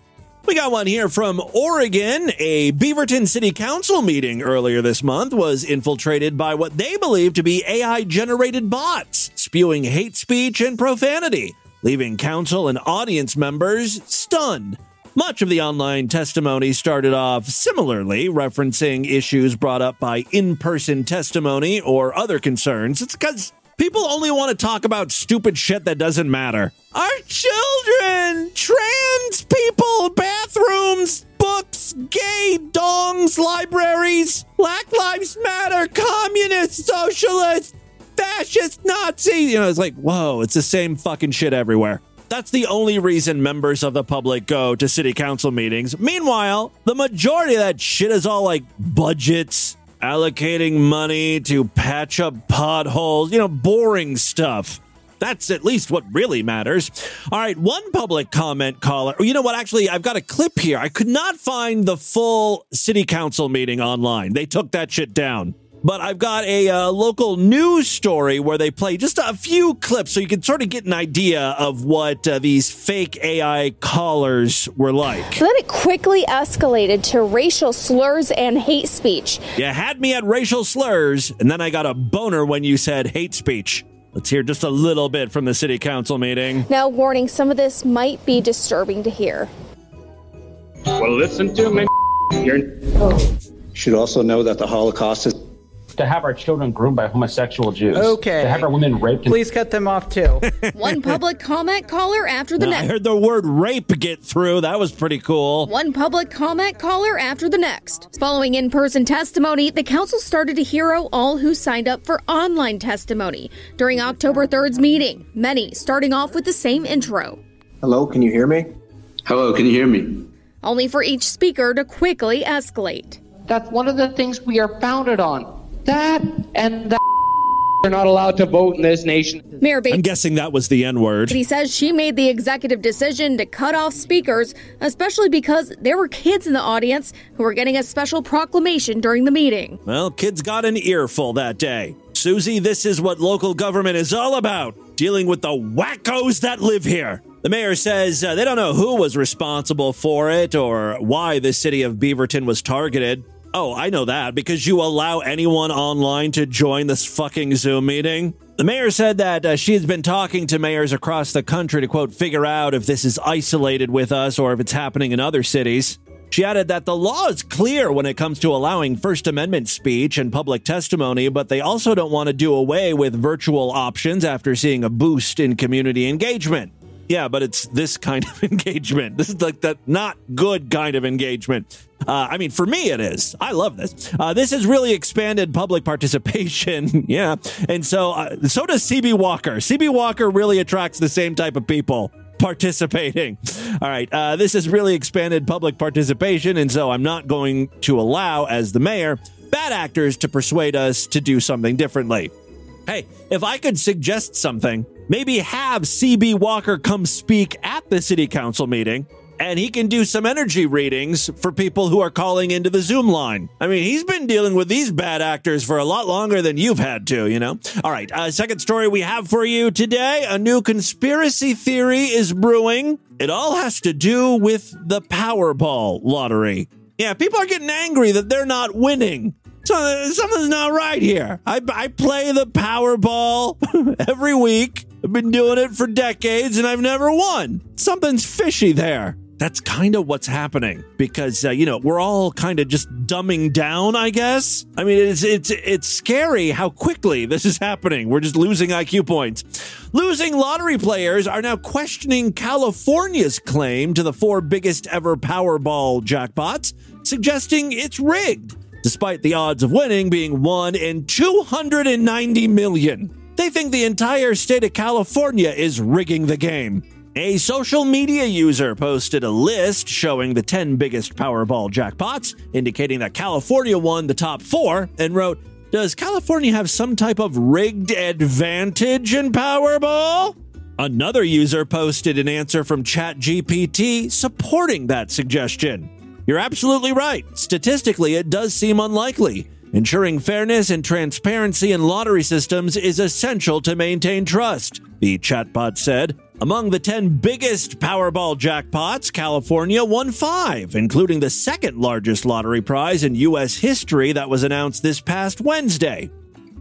we got one here from Oregon. A Beaverton City Council meeting earlier this month was infiltrated by what they believe to be AI-generated bots, spewing hate speech and profanity, leaving council and audience members stunned. Much of the online testimony started off similarly, referencing issues brought up by in-person testimony or other concerns. It's because people only want to talk about stupid shit that doesn't matter. Our children, trans people, bathrooms, books, gay, dongs, libraries, Black Lives Matter, communists, socialists, fascist, Nazi. It's like, whoa, it's the same fucking shit everywhere. That's the only reason members of the public go to city council meetings. Meanwhile, the majority of that shit is all like budgets, allocating money to patch up potholes, boring stuff. That's at least what really matters. All right, one public comment caller. You know what? Actually, I've got a clip here. I could not find the full city council meeting online. They took that shit down. But I've got a local news story where they play just a few clips so you can sort of get an idea of what these fake AI callers were like. Then it quickly escalated to racial slurs and hate speech. You had me at racial slurs, and then I got a boner when you said hate speech. Let's hear just a little bit from the city council meeting. Now, warning, some of this might be disturbing to hear. Well, listen to me. You should also know that the Holocaust is to have our children groomed by homosexual Jews. Okay. To have our women raped. Please cut them off, too. One public comment caller after the next. I heard the word rape get through. That was pretty cool. One public comment caller after the next. Following in-person testimony, the council started to hero all who signed up for online testimony during October 3rd's meeting, many starting off with the same intro. Hello, can you hear me? Hello, can you hear me? Only for each speaker to quickly escalate. That's one of the things we are founded on. That and that are not allowed to vote in this nation. Mayor Bates, I'm guessing that was the N-word. He says she made the executive decision to cut off speakers, especially because there were kids in the audience who were getting a special proclamation during the meeting. Well, kids got an earful that day. Susie, this is what local government is all about, dealing with the wackos that live here. The mayor says they don't know who was responsible for it or why the city of Beaverton was targeted. Oh, I know that, because you allow anyone online to join this fucking Zoom meeting. The mayor said that she has been talking to mayors across the country to, quote, figure out if this is isolated with us or if it's happening in other cities. She added that the law is clear when it comes to allowing First Amendment speech and public testimony, but they also don't want to do away with virtual options after seeing a boost in community engagement. Yeah, but it's this kind of engagement. This is like the not good kind of engagement. I mean, for me, it is. I love this. This has really expanded public participation. Yeah. And so does CB Walker. CB Walker really attracts the same type of people participating. All right. This has really expanded public participation. And so I'm not going to allow, as the mayor, bad actors to persuade us to do something differently. Hey, if I could suggest something, maybe have CB Walker come speak at the city council meeting, and he can do some energy readings for people who are calling into the Zoom line. I mean, he's been dealing with these bad actors for a lot longer than you've had to, you know? All right, second story we have for you today. A new conspiracy theory is brewing. It all has to do with the Powerball lottery. Yeah, people are getting angry that they're not winning. So something's not right here. I play the Powerball every week. I've been doing it for decades and I've never won. Something's fishy there. That's kind of what's happening because, we're all kind of just dumbing down, I guess. I mean, it's scary how quickly this is happening. We're just losing IQ points. Losing lottery players are now questioning California's claim to the 4 biggest ever Powerball jackpots, suggesting it's rigged, despite the odds of winning being 1 in 290 million. They think the entire state of California is rigging the game. A social media user posted a list showing the 10 biggest Powerball jackpots, indicating that California won the top 4, and wrote, "Does California have some type of rigged advantage in Powerball?" Another user posted an answer from ChatGPT supporting that suggestion. You're absolutely right. Statistically, it does seem unlikely. Ensuring fairness and transparency in lottery systems is essential to maintain trust, the chatbot said. Among the 10 biggest Powerball jackpots, California won 5, including the second largest lottery prize in U.S. history that was announced this past Wednesday.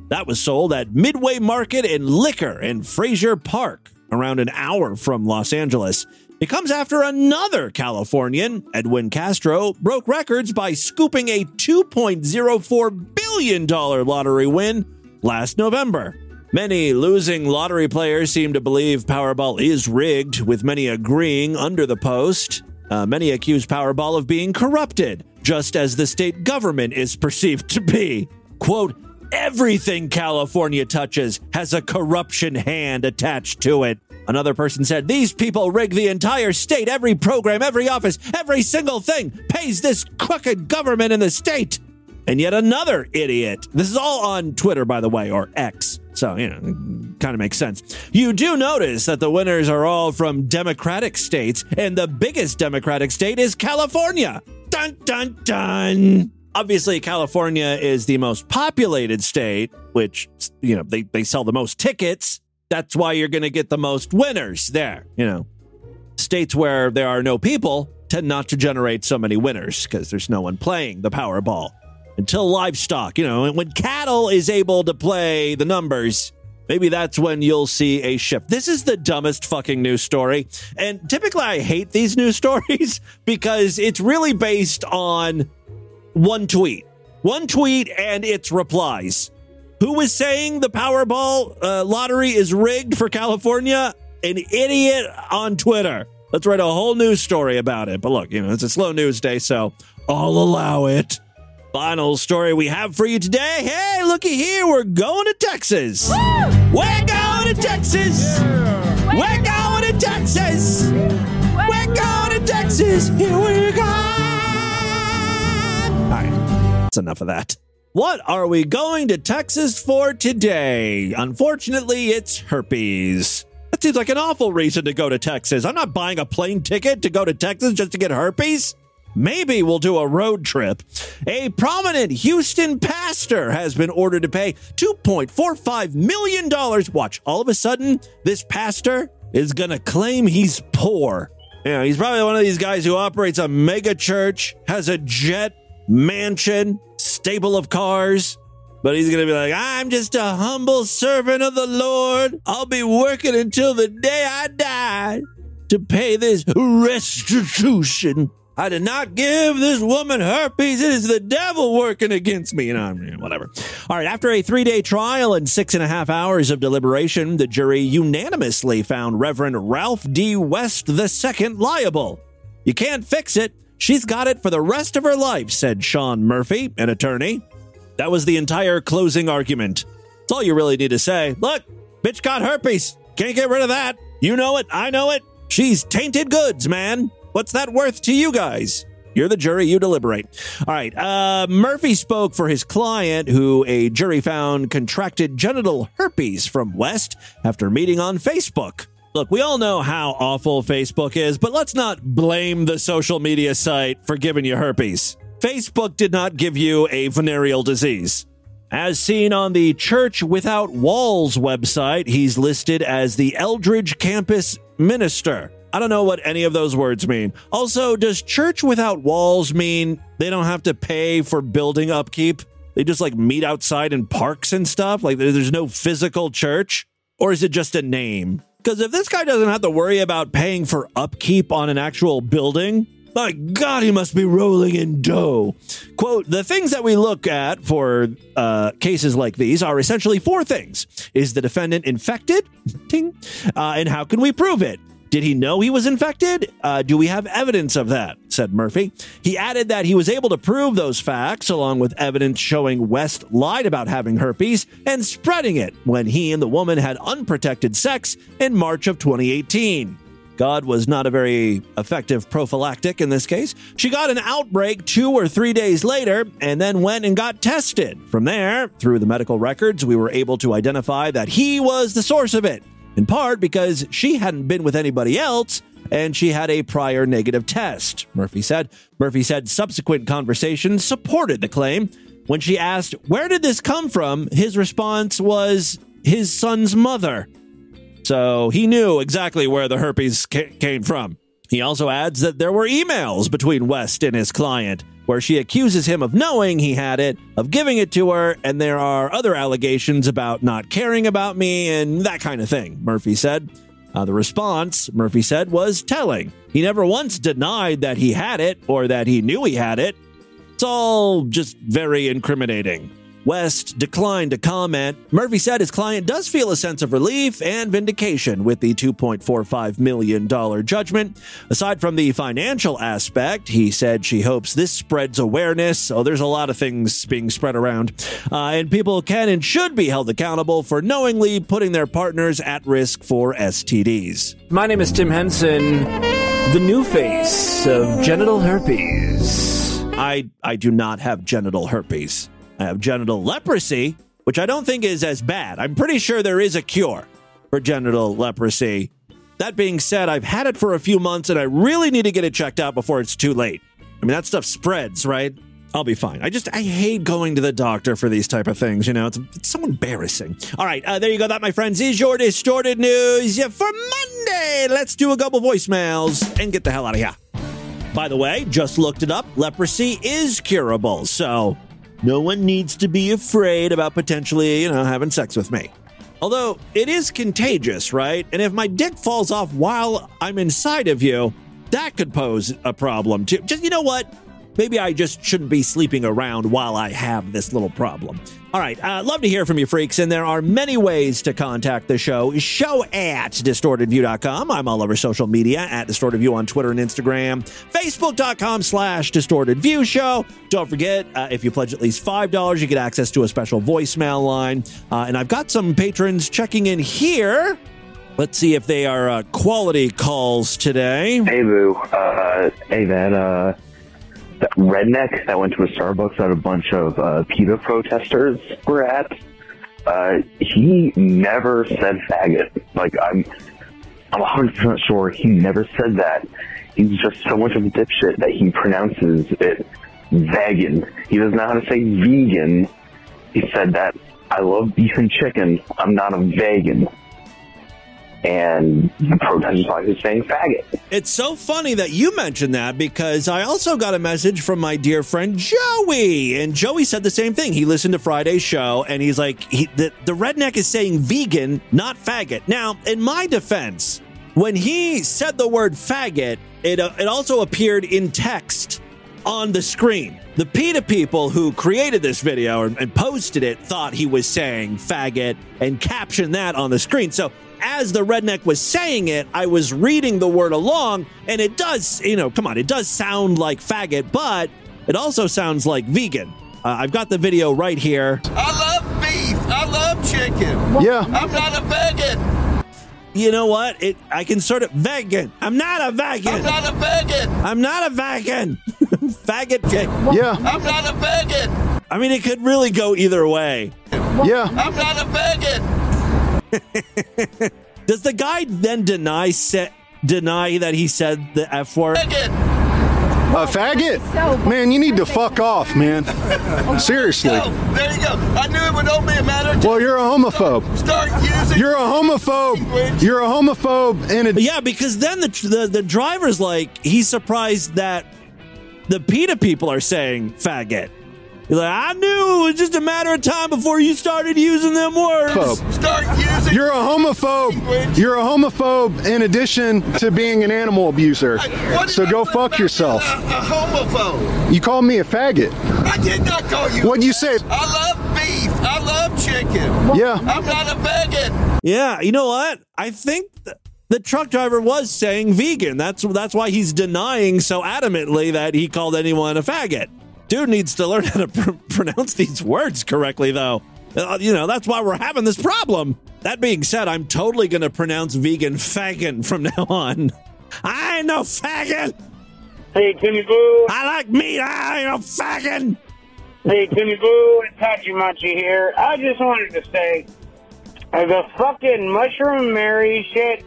That was sold at Midway Market and Liquor in Frazier Park, around an hour from Los Angeles. It comes after another Californian, Edwin Castro, broke records by scooping a $2.04 billion lottery win last November. Many losing lottery players seem to believe Powerball is rigged, with many agreeing under the post. Many accuse Powerball of being corrupted, just as the state government is perceived to be. Quote, "Everything California touches has a corruption hand attached to it." Another person said, "These people rig the entire state, every program, every office, every single thing pays this crooked government in the state." And yet another idiot. This is all on Twitter, by the way, or X. So, kind of makes sense. You do notice that the winners are all from Democratic states, and the biggest Democratic state is California. Dun, dun, dun. Obviously, California is the most populated state, which, they sell the most tickets. That's why you're going to get the most winners there. States where there are no people tend not to generate so many winners because there's no one playing the Powerball. Until livestock, when cattle is able to play the numbers, maybe that's when you'll see a shift. This is the dumbest fucking news story. And typically I hate these news stories because it's really based on one tweet and its replies. Who was saying the Powerball lottery is rigged for California? An idiot on Twitter. Let's write a whole news story about it. But look, it's a slow news day, so I'll allow it. Final story we have for you today. Hey, looky here. We're going to Texas. Woo! We're going to Texas. Yeah. We're going to Texas. We're going to Texas. Here we go. All right. That's enough of that. What are we going to Texas for today? Unfortunately, it's herpes. That seems like an awful reason to go to Texas. I'm not buying a plane ticket to go to Texas just to get herpes. Maybe we'll do a road trip. A prominent Houston pastor has been ordered to pay $2.45 million. Watch, all of a sudden, this pastor is going to claim he's poor. He's probably one of these guys who operates a mega church, has a jet, mansion, stable of cars. But he's going to be like, "I'm just a humble servant of the Lord. I'll be working until the day I die to pay this restitution. I did not give this woman herpes. It is the devil working against me." Whatever. All right. After a 3-day trial and 6.5 hours of deliberation, the jury unanimously found Reverend Ralph D. West II liable. "You can't fix it. She's got it for the rest of her life," said Sean Murphy, an attorney. That was the entire closing argument. That's all you really need to say. Look, bitch got herpes. Can't get rid of that. You know it. I know it. She's tainted goods, man. What's that worth to you guys? You're the jury. You deliberate. All right. Murphy spoke for his client, who a jury found contracted genital herpes from West after meeting on Facebook. Look, we all know how awful Facebook is, but let's not blame the social media site for giving you herpes. Facebook did not give you a venereal disease. As seen on the Church Without Walls website, he's listed as the Eldridge Campus Minister. I don't know what any of those words mean. Also, does Church Without Walls mean they don't have to pay for building upkeep? They just meet outside in parks and stuff? There's no physical church? Or is it just a name? Because if this guy doesn't have to worry about paying for upkeep on an actual building, my God, he must be rolling in dough. Quote, "The things that we look at for cases like these are essentially 4 things. Is the defendant infected? Ting. And how can we prove it? Did he know he was infected? Do we have evidence of that?" said Murphy. He added that he was able to prove those facts, along with evidence showing West lied about having herpes and spreading it when he and the woman had unprotected sex in March of 2018. God was not a very effective prophylactic in this case. She got an outbreak 2 or 3 days later and then went and got tested. From there, through the medical records, we were able to identify that he was the source of it, in part because she hadn't been with anybody else and she had a prior negative test, Murphy said. Murphy said subsequent conversations supported the claim. When she asked, where did this come from? His response was his son's mother. So he knew exactly where the herpes came from. He also adds that there were emails between West and his client where she accuses him of knowing he had it, of giving it to her, and there are other allegations about not caring about me and that kind of thing, Murphy said. The response, Murphy said, was telling. He never once denied that he had it or that he knew he had it. It's all just very incriminating. West declined to comment. Murphy said his client does feel a sense of relief and vindication with the $2.45 million judgment. Aside from the financial aspect, he said she hopes this spreads awareness. So there's a lot of things being spread around. And people can and should be held accountable for knowingly putting their partners at risk for STDs. My name is Tim Henson, the new face of genital herpes. I do not have genital herpes. I have genital leprosy, which I don't think is as bad. I'm pretty sure there is a cure for genital leprosy. That being said, I've had it for a few months and I really need to get it checked out before it's too late. I mean, that stuff spreads, right? I'll be fine. I hate going to the doctor for these type of things. You know, it's so embarrassing. All right, there you go. That, my friends, is your Distorted News for Monday. Let's do a couple voicemails and get the hell out of here. By the way, just looked it up. Leprosy is curable, so no one needs to be afraid about potentially, having sex with me. Although it is contagious, right? And if my dick falls off while I'm inside of you, that could pose a problem too. Just, you know what? Maybe I just shouldn't be sleeping around while I have this little problem. All right, love to hear from you freaks, and there are many ways to contact the show. Show at distortedview.com. I'm all over social media at distortedview on Twitter and Instagram. Facebook.com/distortedviewshow. Don't forget, if you pledge at least $5, you get access to a special voicemail line. And I've got some patrons checking in here. Let's see if they are quality calls today. Hey, Boo. Hey, man. That redneck that went to a Starbucks that a bunch of PETA protesters were at, he never said faggot. Like, I'm 100% sure he never said that. He's just so much of a dipshit that he pronounces it vegan. He doesn't know how to say vegan. He said that, I love beef and chicken, I'm not a vegan. And the protesters like he's saying faggot. It's so funny that you mentioned that because I also got a message from my dear friend Joey, and Joey said the same thing. He listened to Friday's show and he's like, the redneck is saying vegan, not faggot. Now, in my defense, when he said the word faggot, it also appeared in text on the screen. The PETA people who created this video and posted it thought he was saying faggot and captioned that on the screen. So as the redneck was saying it, I was reading the word along, and it does, it does sound like faggot, but it also sounds like vegan. I've got the video right here. I love beef. I love chicken. Yeah. I'm not a vegan. You know what? I can sort of vegan. I'm not a vegan. I'm not a vegan. I'm not a vegan. Faggot chick. Yeah. I'm not a vegan. I mean, it could really go either way. Yeah. I'm not a vegan. Does the guy then deny that he said the F word? A faggot? Man, you need to fuck off, man. Seriously. There you go. I knew it would only a matter of Well, you're a homophobe. Start using. You're a homophobe. Language. You're a homophobe. And yeah, because then the driver's like, he's surprised that the PETA people are saying faggot. He's like, I knew it was just a matter of time before you started using them words. Start using. You're a homophobe. Language. You're a homophobe in addition to being an animal abuser. So go fuck yourself. A homophobe. You called me a faggot. I did not call you. What'd you say? I love beef. I love chicken. Yeah. I'm not a vegan. Yeah, you know what? I think the truck driver was saying vegan. That's why he's denying so adamantly that he called anyone a faggot. Dude needs to learn how to pronounce these words correctly, though. That's why we're having this problem. That being said, I'm totally going to pronounce vegan faggot from now on. I ain't no faggot. Hey, Timmy Boo. I like meat. I ain't no faggot. Hey, Timmy Boo. It's Hachi Machi here. I just wanted to say, the fucking Mushroom Mary shit,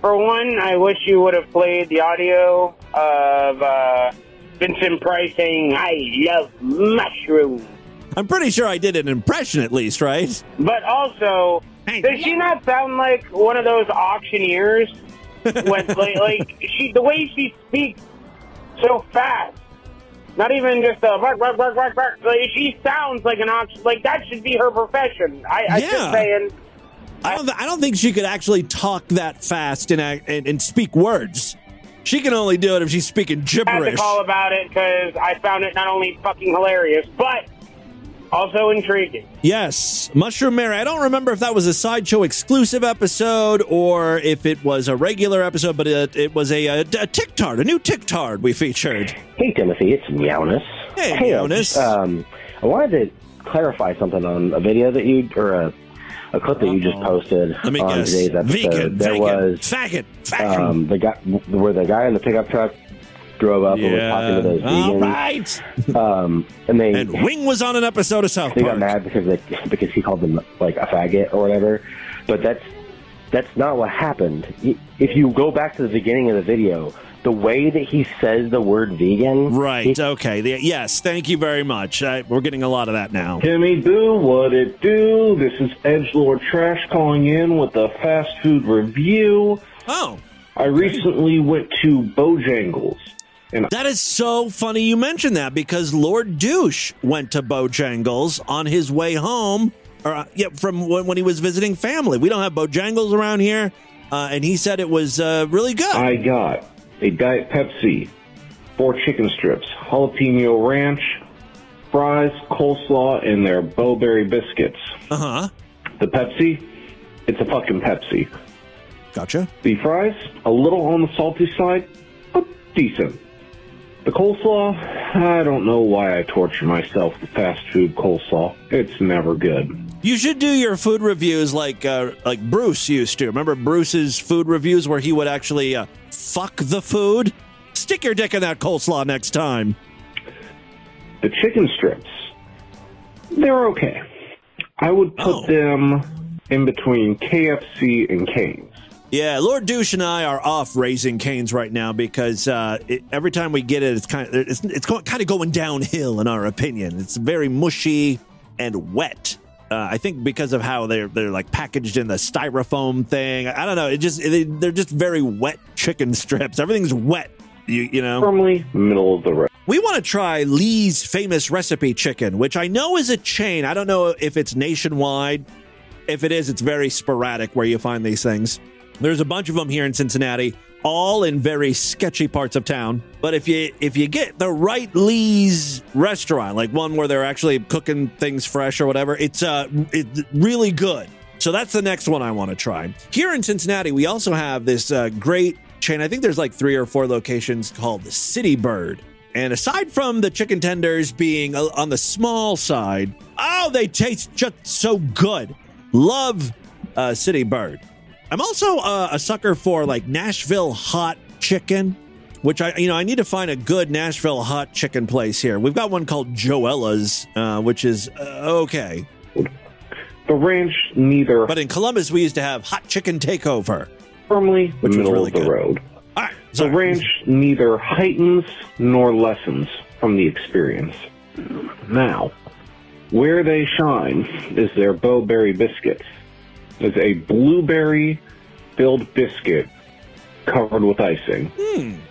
for one, I wish you would have played the audio of Vincent Price saying, I love mushrooms. I'm pretty sure I did an impression at least, right? But also, does she not sound like one of those auctioneers? When, the way she speaks so fast. Not even just a bark, bark, bark, bark, bark. Like, she sounds like an auction. Like, that should be her profession. I just saying. I don't think she could actually talk that fast and speak words. She can only do it if she's speaking gibberish. I had to call about it because I found it not only fucking hilarious, but also intriguing. Yes, Mushroom Mary. I don't remember if that was a Sideshow exclusive episode or if it was a regular episode, but it was a TikTard, a new TikTard we featured. Hey, Timothy, it's Meowness. Hey, Meowness. I wanted to clarify something on a video that you, or a clip that you just posted on today's episode. Faggot. The guy, where the guy in the pickup truck drove up and was talking to those vegans. All right. And Wing was on an episode of South Park. They got mad because he called them like a faggot or whatever. But that's not what happened. If you go back to the beginning of the video, the way that he says the word vegan. Right. Okay. Yes. Thank you very much. We're getting a lot of that now. Timmy Boo, what it do? This is Edgelord Trash calling in with a fast food review. Oh. I recently went to Bojangles. And that is so funny you mentioned that because Lord Douche went to Bojangles on his way home from when he was visiting family. We don't have Bojangles around here, and he said it was really good. I got a Diet Pepsi, 4 chicken strips, jalapeno ranch, fries, coleslaw, and their Bowberry biscuits. Uh-huh. The Pepsi, it's a fucking Pepsi. Gotcha. The fries, a little on the salty side, but decent. The coleslaw, I don't know why I torture myself with fast food coleslaw. It's never good. You should do your food reviews like Bruce used to. Remember Bruce's food reviews where he would actually fuck the food? Stick your dick in that coleslaw next time. The chicken strips, they're okay. I would put them in between KFC and Cane's. Yeah, Lord Douche and I are off Raising Cane's right now because every time we get it, it's kind of going downhill in our opinion. It's very mushy and wet. I think because of how they're like packaged in the styrofoam thing. I don't know. They're just very wet chicken strips. Everything's wet. You know, firmly middle of the road. We want to try Lee's Famous Recipe Chicken, which I know is a chain. I don't know if it's nationwide. If it is, it's very sporadic where you find these things. There's a bunch of them here in Cincinnati, all in very sketchy parts of town. But if you get the right Lee's restaurant, like one where they're actually cooking things fresh or whatever, it's really good. So that's the next one I want to try. Here in Cincinnati, we also have this great chain. I think there's like 3 or 4 locations called the City Bird. And aside from the chicken tenders being on the small side, they taste just so good. Love City Bird. I'm also a sucker for like Nashville hot chicken, which I need to find a good Nashville hot chicken place here. We've got one called Joella's, which is okay. The ranch neither. But in Columbus, we used to have Hot Chicken Takeover. Firmly which middle was really of the good. road. All right, the ranch neither heightens nor lessens from the experience. Now, where they shine is their Bowberry biscuits. It's a blueberry-filled biscuit covered with icing.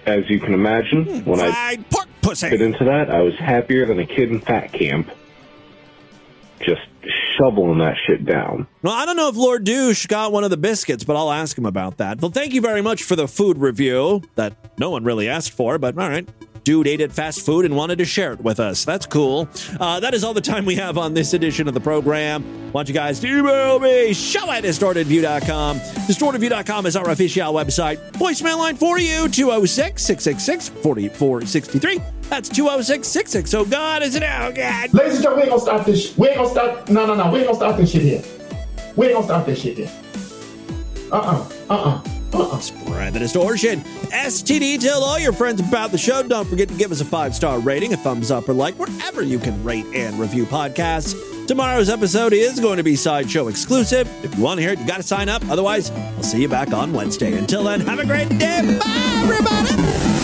As you can imagine, when I bit into that, I was happier than a kid in fat camp. Just shoveling that shit down. Well, I don't know if Lord Douche got one of the biscuits, but I'll ask him about that. Well, thank you very much for the food review that no one really asked for, but all right. Dude ate at fast food and wanted to share it with us. That's cool. That is all the time we have on this edition of the program. Want you guys to email me, show@distortedview.com. Distortedview.com is our official website. Voicemail line for you, 206-666-4463. That's 206-66. Oh, God, is it out? God. Ladies and gentlemen, we ain't gonna stop this. We ain't gonna stop. No. We ain't gonna stop this shit here. We ain't gonna stop this shit here. Spread the distortion. STD, tell all your friends about the show. Don't forget to give us a 5-star rating, a thumbs up, or like wherever you can rate and review podcasts. Tomorrow's episode is going to be Sideshow exclusive. If you want to hear it, you got to sign up. Otherwise, I'll see you back on Wednesday. Until then, have a great day. Bye, everybody.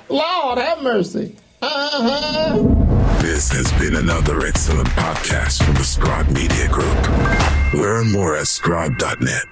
Lord have mercy. This has been another excellent podcast from the Scribe Media Group. Learn more at scribe.net.